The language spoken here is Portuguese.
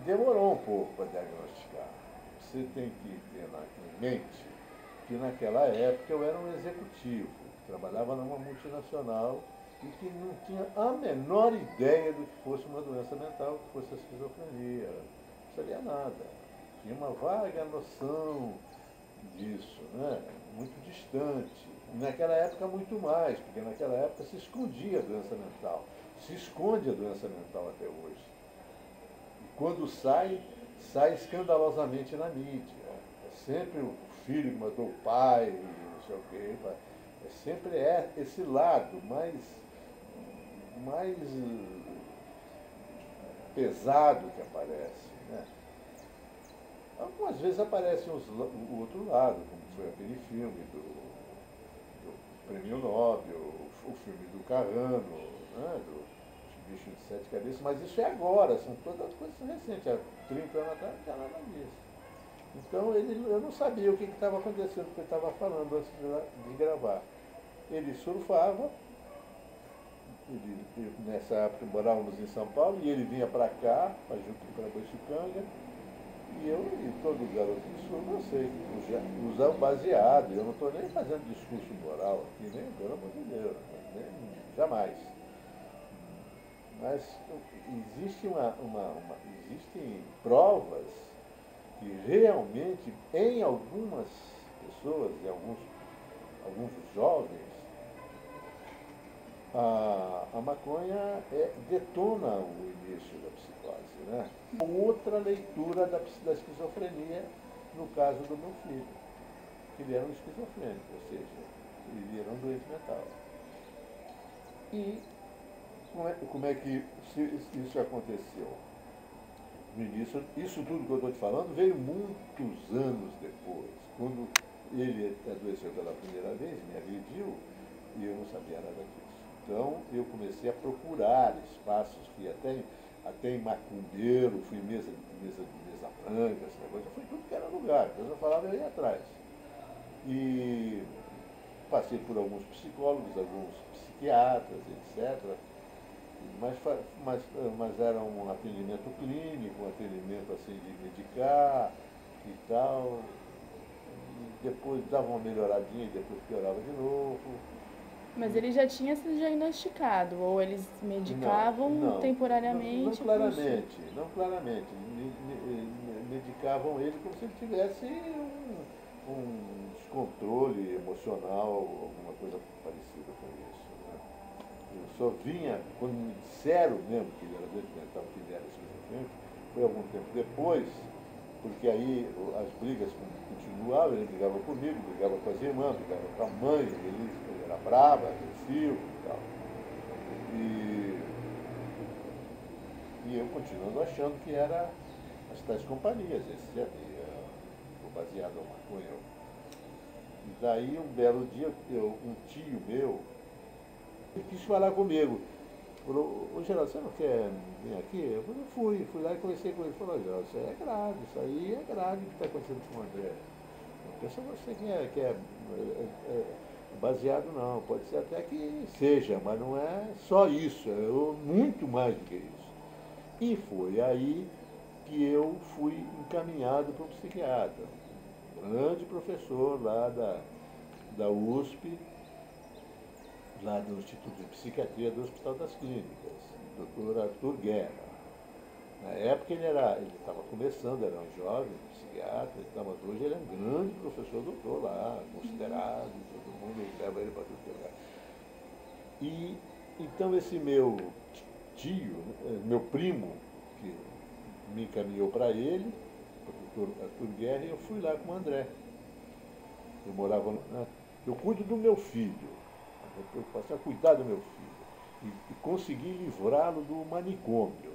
demorou um pouco para diagnosticar. Você tem que ter em mente que naquela época eu era um executivo, trabalhava numa multinacional e que não tinha a menor ideia do que fosse uma doença mental, que fosse a esquizofrenia. Não sabia nada. Tinha uma vaga noção disso, né? Muito distante. E naquela época muito mais, porque naquela época se escondia a doença mental. Se esconde a doença mental até hoje. E quando sai, sai escandalosamente na mídia. É sempre o filho que matou o pai, não sei o quê. É sempre esse lado mais pesado que aparece. Né? Algumas vezes aparece o outro lado, como foi aquele filme do Prêmio Nobel, o filme do Carrano, né, do Bicho de Sete Cabeças, mas isso é agora, são todas coisas recentes, há 30 anos atrás não tinha nada disso. Então eu não sabia o que estava acontecendo, o que ele estava falando antes de gravar. Ele surfava, nessa época morávamos em São Paulo, e ele vinha para cá, para Boiçucanga, e eu e todo garoto de surf, eu sei, usar o baseado, eu não estou nem fazendo discurso moral aqui, nem, pelo amor de Deus, nem, jamais. Mas existem provas que realmente, em algumas pessoas, em alguns jovens, a maconha detona o início da psicose. Né? Outra leitura da esquizofrenia, no caso do meu filho, que ele era um esquizofrênico, ou seja, ele era um doente mental. E como é que isso aconteceu? No início, isso tudo que eu estou te falando veio muitos anos depois, quando ele adoeceu pela primeira vez, me agrediu, e eu não sabia nada disso. Então eu comecei a procurar espaços, fui até em macumbeiro, fui mesa branca, esse negócio, eu fui tudo que era lugar, depois eu falava, eu ia atrás. E passei por alguns psicólogos, alguns psiquiatras, etc. Mas, mas era um atendimento clínico, um atendimento assim de medicar e tal. E depois dava uma melhoradinha e depois piorava de novo. Mas ele já tinha sido diagnosticado, ou eles Não, medicavam não temporariamente para o surto? claramente, não claramente. Medicavam ele como se ele tivesse um descontrole emocional, alguma coisa parecida com isso. Né? Eu só vinha, quando me disseram mesmo que ele era doente mental, que ele era esquizofrênico, foi algum tempo depois, porque aí as brigas continuavam, ele brigava comigo, brigava com as irmãs, brigava com a mãe, ele era bravo, agressivo e tal. E, e eu continuando achando que era as tais companhias, esse o baseado na maconha. E daí um belo dia, um tio meu quis falar comigo. Falou, ô Geraldo, você não quer vir aqui? Eu falei, fui lá e conversei com ele. Ele falou, Geraldo, isso é grave, isso aí é grave o que está acontecendo com o André. Não pensa você que é baseado não, pode ser até que seja, mas não é só isso, é muito mais do que isso. E foi aí que eu fui encaminhado para um psiquiatra, um grande professor lá da USP, lá do Instituto de Psiquiatria do Hospital das Clínicas, Dr. Arthur Guerra. Na época ele estava começando, era um jovem psiquiatra, mas hoje ele é um grande professor doutor lá, considerado, todo mundo leva ele para tudo que é lugar. E então esse meu tio, meu primo, que me encaminhou para ele, o doutor Arthur Guerra, e eu fui lá com o André. Eu morava, né? Eu cuido do meu filho, eu passei a cuidar do meu filho e consegui livrá-lo do manicômio.